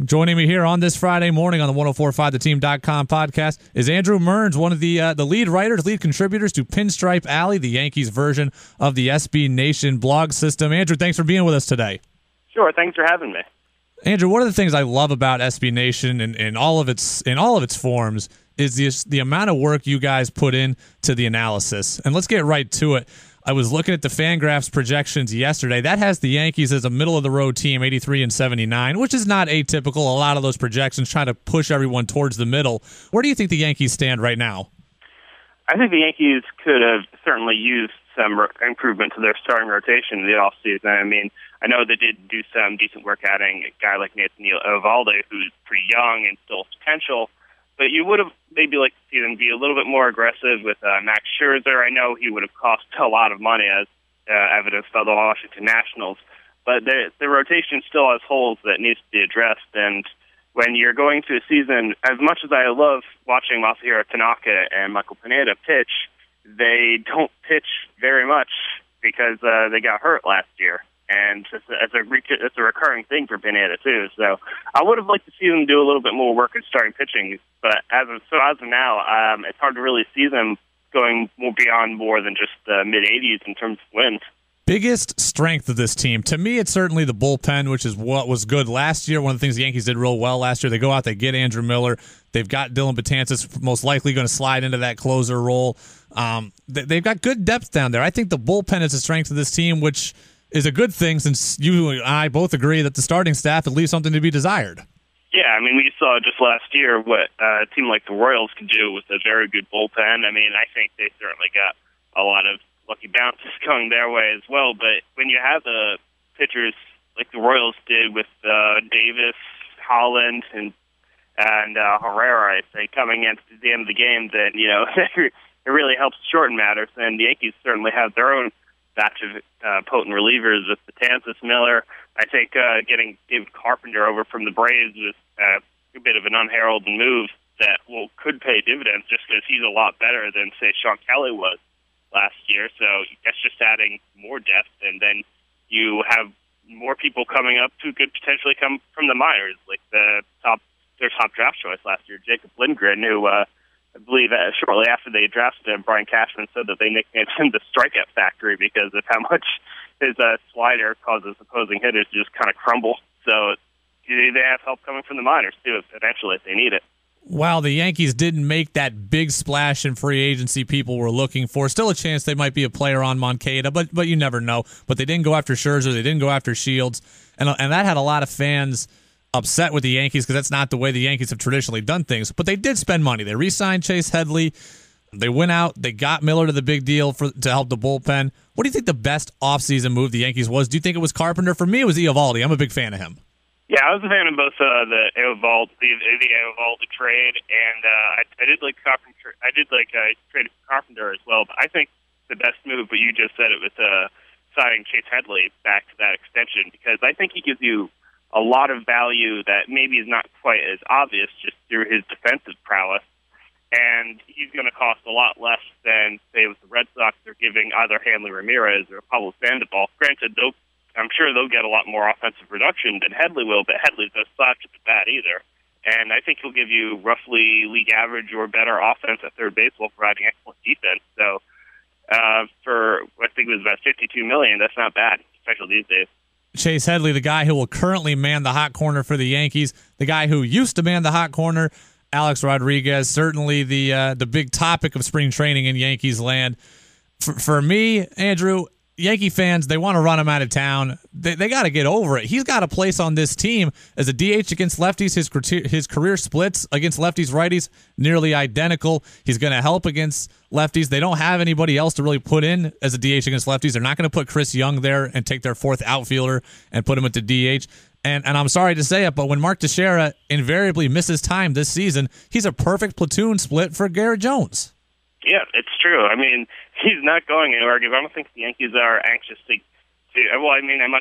Joining me here on this Friday morning on the 1045theteam.com podcast is Andrew Mearns, one of the lead writers, lead contributors to Pinstripe Alley, the Yankees version of the SB Nation blog system. Andrew, thanks for being with us today. Sure, thanks for having me. Andrew, one of the things I love about SB Nation in all of its forms is the amount of work you guys put into the analysis. And let's get right to it. I was looking at the Fangraphs projections yesterday. That has the Yankees as a middle-of-the-road team, 83 and 79, which is not atypical. A lot of those projections try to push everyone towards the middle. Where do you think the Yankees stand right now? I think the Yankees could have certainly used some improvement to their starting rotation in the offseason. I mean, I know they did do some decent work adding a guy like Nathaniel Eovaldi, who's pretty young and still potential. But you would have maybe liked to see them be a little bit more aggressive with Max Scherzer. I know he would have cost a lot of money, as evidenced by the Washington Nationals. But the rotation still has holes that needs to be addressed. And when you're going through a season, as much as I love watching Masahiro Tanaka and Michael Pineda pitch, they don't pitch very much because they got hurt last year. And it's a recurring thing for Pineda, too. So I would have liked to see them do a little bit more work at starting pitching. But as of now, it's hard to really see them going beyond more than just the mid-80s in terms of wins. Biggest strength of this team, to me, it's certainly the bullpen, which is what was good last year. One of the things the Yankees did real well last year, they go out, they get Andrew Miller. They've got Dylan Betances, most likely going to slide into that closer role. They've got good depth down there. I think the bullpen is the strength of this team, which is a good thing since you and I both agree that the starting staff leaves something to be desired. Yeah, I mean, we saw just last year what a team like the Royals could do with a very good bullpen. I mean, I think they certainly got a lot of lucky bounces going their way as well. But when you have the pitchers like the Royals did with Davis, Holland, and Herrera, I think, coming into the end of the game, then, you know, it really helps shorten matters. And the Yankees certainly have their own batch of potent relievers with Betances, Miller. I think getting David Carpenter over from the Braves was a bit of an unheralded move that could pay dividends just because he's a lot better than, say, Sean Kelly was last year. So that's just adding more depth, and then you have more people coming up who could potentially come from the minors, like their top draft choice last year, Jacob Lindgren, who I believe shortly after they drafted him, Brian Cashman said that they nicknamed him the strikeout factory because of how much his slider causes opposing hitters to just kind of crumble. So they have help coming from the minors, too, eventually, if they need it. While the Yankees didn't make that big splash in free agency people were looking for, still a chance they might be a player on Moncada, but you never know. But they didn't go after Scherzer, they didn't go after Shields, and that had a lot of fans upset with the Yankees because that's not the way the Yankees have traditionally done things. But they did spend money. They re-signed Chase Headley. They went out. They got Miller to the big deal to help the bullpen. What do you think the best offseason move the Yankees was? Do you think it was Carpenter? For me, it was Eovaldi. I'm a big fan of him. Yeah, I was a fan of both the Eovaldi trade, and I did like Carpenter. I did like trade Carpenter as well. But I think the best move, but you just said it, was signing Chase Headley back to that extension because I think he gives you a lot of value that maybe is not quite as obvious just through his defensive prowess. And he's going to cost a lot less than, say, with the Red Sox, they're giving either Hanley Ramirez or Pablo Sandoval. Granted, I'm sure they'll get a lot more offensive production than Headley will, but Headley's no slouch at the bat either. And I think he'll give you roughly league average or better offense at third base while providing excellent defense. So for, I think it was about $52 million, that's not bad, especially these days. Chase Headley, the guy who will currently man the hot corner for the Yankees, the guy who used to man the hot corner, Alex Rodriguez, certainly the big topic of spring training in Yankees land. For me, Andrew, Yankee fans, they want to run him out of town. They got to get over it. He's got a place on this team as a DH against lefties. His career splits against lefties, righties, nearly identical. He's going to help against lefties. They don't have anybody else to really put in as a DH against lefties. They're not going to put Chris Young there and take their fourth outfielder and put him at the DH. And I'm sorry to say it, but when Mark Teixeira invariably misses time this season, he's a perfect platoon split for Garrett Jones. Yeah, it's true. I mean, he's not going anywhere because I don't think the Yankees are anxious to well, I mean, I'm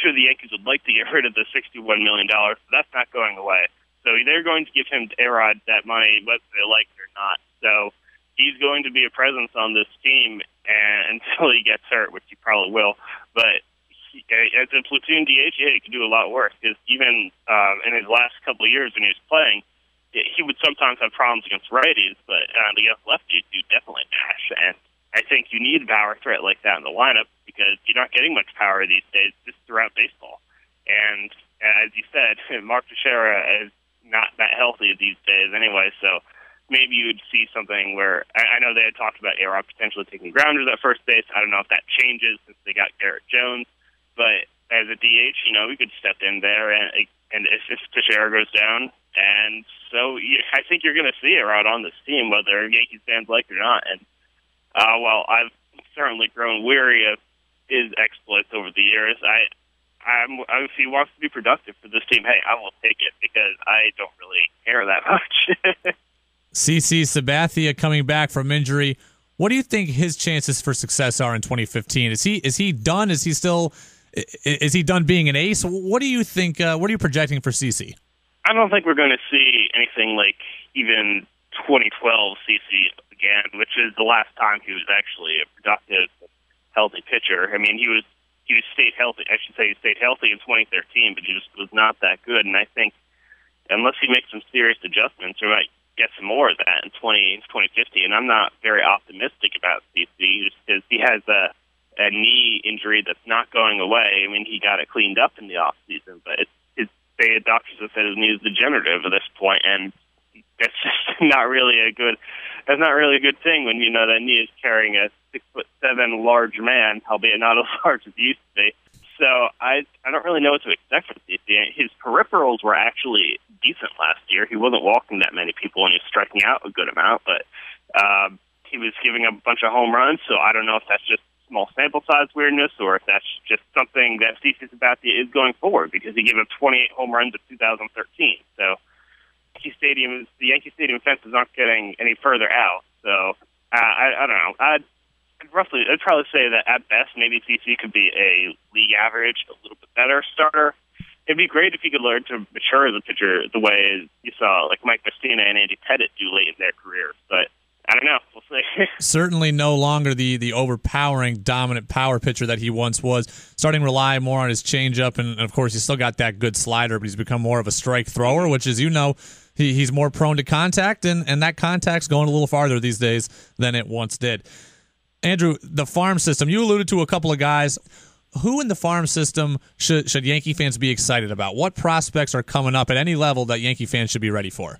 sure the Yankees would like to get rid of the $61 million, but that's not going away. So they're going to give him A-Rod that money, whether they like it or not. So he's going to be a presence on this team until he gets hurt, which he probably will. But as a platoon DH, yeah, he could do a lot worse. Because even in his last couple of years when he was playing, he would sometimes have problems against righties, but against lefties, he would definitely mash. And I think you need a power threat like that in the lineup because you're not getting much power these days just throughout baseball. And as you said, Mark Teixeira is not that healthy these days anyway, so maybe you would see something where I know they had talked about A-Rod potentially taking grounders at first base. I don't know if that changes since they got Garrett Jones, but as a DH, we could step in there and if Teixeira goes down, and so I think you're going to see A-Rod on this team, whether Yankees fans like it or not. And well, I've certainly grown weary of his exploits over the years. If he wants to be productive for this team, hey, I will take it because I don't really care that much. CC Sabathia coming back from injury. What do you think his chances for success are in 2015? Is he done? Is he done being an ace? What do you think? What are you projecting for CC? I don't think we're going to see anything like even 2012 CC again, which is the last time he was actually a productive, healthy pitcher. I mean, he stayed healthy. I should say he stayed healthy in 2013, but he just was not that good. And I think unless he makes some serious adjustments, we might get some more of that in 2050. And I'm not very optimistic about CC just because he has a knee injury that's not going away. I mean, he got it cleaned up in the offseason, but the doctors have said his knee is degenerative at this point, and that's just not really a good. That's not really a good thing when that knee is carrying a 6'7" large man, albeit not as large as he used to be. So I don't really know what to expect from CC. His peripherals were actually decent last year. He wasn't walking that many people, and he was striking out a good amount, but he was giving up a bunch of home runs. So I don't know if that's just small sample size weirdness or if that's just something that CC Sabathia is going forward because he gave up 28 home runs in 2013. So the Yankee Stadium fences aren't getting any further out. So I don't know. I'd probably say that at best, maybe CC could be a league average, a little bit better starter. It'd be great if he could learn to mature as a pitcher the way you saw like Mike Festina and Andy Pettitte do late in their careers. But I don't know. We'll see. Certainly no longer the overpowering, dominant power pitcher that he once was. Starting to rely more on his changeup, and of course, he's still got that good slider, but he's become more of a strike thrower, which, as you know, he's more prone to contact, and that contact's going a little farther these days than it once did. Andrew, the farm system, you alluded to a couple of guys. Who in the farm system should Yankee fans be excited about? What prospects are coming up at any level that Yankee fans should be ready for?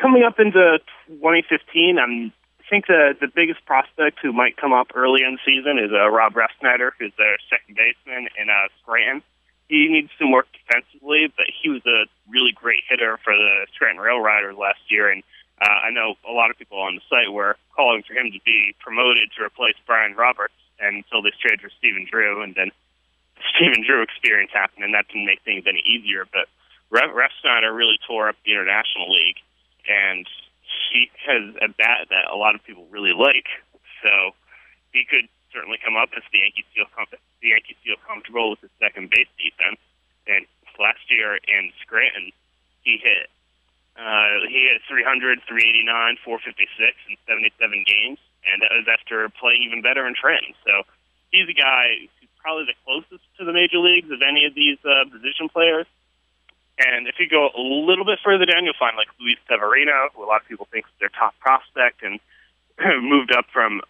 Coming up into 2015, I think the biggest prospect who might come up early in the season is Rob Refsnyder, who's their second baseman in Scranton. He needs some work defensively, but he was a really great hitter for the Scranton Rail Riders last year, and I know a lot of people on the site were calling for him to be promoted to replace Brian Roberts until this trade for Stephen Drew, and then the Stephen Drew experience happened, and that didn't make things any easier. But Refsnyder really tore up the International League, and he has a bat that a lot of people really like. So he could certainly come up if the Yankees feel comfortable with his second base defense. And last year in Scranton, he hit 300, 389, 456 in 77 games, and that was after playing even better in Trenton. So he's a guy who's probably the closest to the major leagues of any of these position players. And if you go a little bit further down, you'll find like Luis Severino, who a lot of people think is their top prospect, and moved up from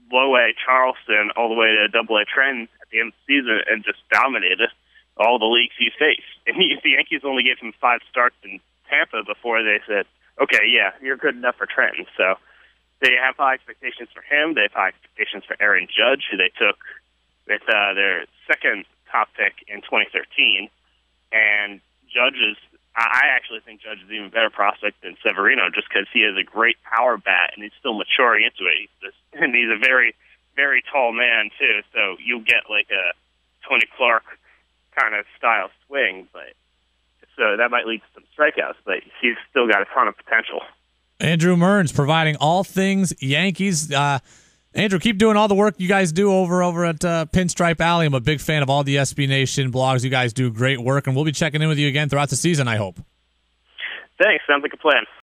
low-A Charleston all the way to double-A Trenton at the end of the season and just dominated all the leagues he faced. And the Yankees only gave him 5 starts in Tampa before they said, okay, yeah, you're good enough for Trenton. So they have high expectations for him. They have high expectations for Aaron Judge, who they took with their second top pick in 2013. And I actually think Judge is an even better prospect than Severino just because he has a great power bat and he's still maturing into it. And he's a very, very tall man, too. So you'll get like a Tony Clark kind of style swing, but so that might lead to some strikeouts, but he's still got a ton of potential. Andrew Mearns providing all things Yankees. Andrew, keep doing all the work you guys do over at Pinstripe Alley. I'm a big fan of all the SB Nation blogs. You guys do great work, and we'll be checking in with you again throughout the season, I hope. Thanks. Sounds like a plan.